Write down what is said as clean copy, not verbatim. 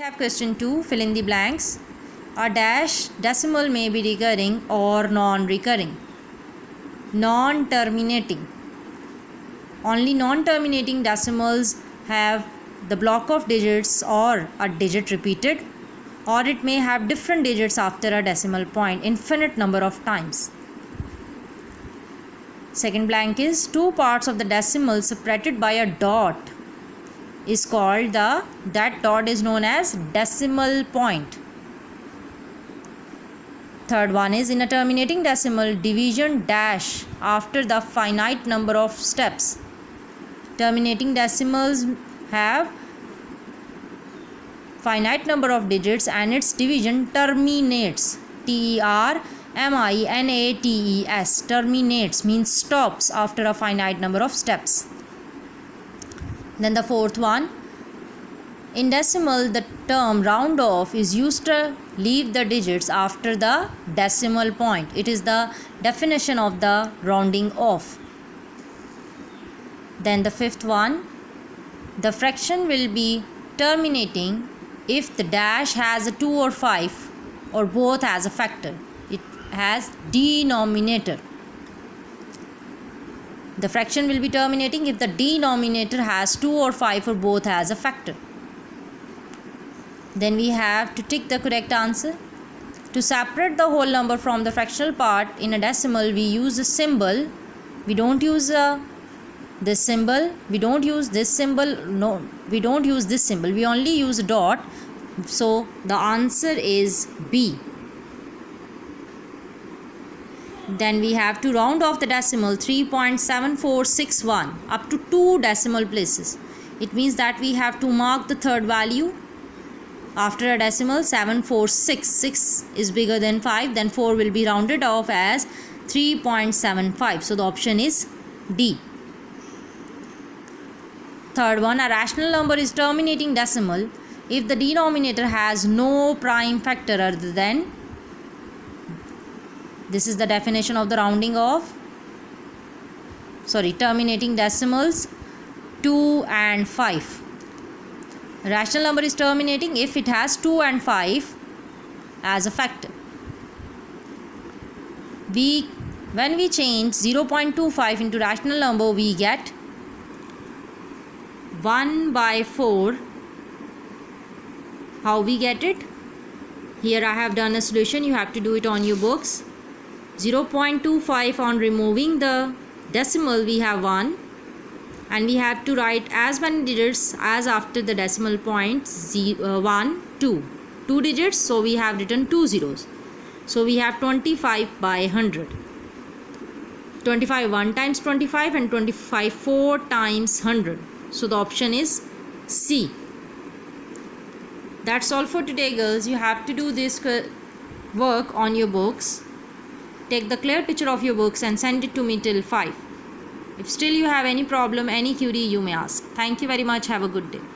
have question 2. Fill in the blanks. A dash decimal may be recurring or non-recurring. Non-terminating. Only non-terminating decimals have the block of digits or a digit repeated, or it may have different digits after a decimal point infinite number of times. Second blank is two parts of the decimal separated by a dot is called that dot is known as decimal point. Third one is in a terminating decimal, division dash after the finite number of steps. Terminating decimals have finite number of digits and its division terminates. Terminates. Terminates means stops after a finite number of steps. Then the fourth one, in decimal the term round off is used to leave the digits after the decimal point. It is the definition of the rounding off. Then the fifth one, the fraction will be terminating if the dash has a 2 or 5 or both as a factor. It has denominator. The fraction will be terminating if the denominator has 2 or 5 or both as a factor. Then we have to tick the correct answer. To separate the whole number from the fractional part in a decimal, we use a symbol. We don't use this symbol. We don't use this symbol. No, we don't use this symbol. We only use a dot. So the answer is B. Then we have to round off the decimal 3.7461 up to 2 decimal places. It means that we have to mark the third value after a decimal. 746. 6 is bigger than 5. Then 4 will be rounded off as 3.75. So the option is D. Third one, a rational number is terminating decimal if the denominator has no prime factor other than. This is the definition of the rounding off. Terminating decimals 2 and 5. Rational number is terminating if it has 2 and 5 as a factor. When we change 0.25 into rational number, we get 1/4. How we get it? Here I have done a solution. You have to do it on your books. 0.25 on removing the decimal, we have 1, and we have to write as many digits as after the decimal point. 1, 2 digits, so we have written 2 zeros. So we have 25/100. 25 1 times 25 and 25 4 times 100. So the option is C. That's all for today, girls. You have to do this work on your books. Take the clear picture of your books and send it to me till 5. If still you have any problem, any query, you may ask. Thank you very much. Have a good day.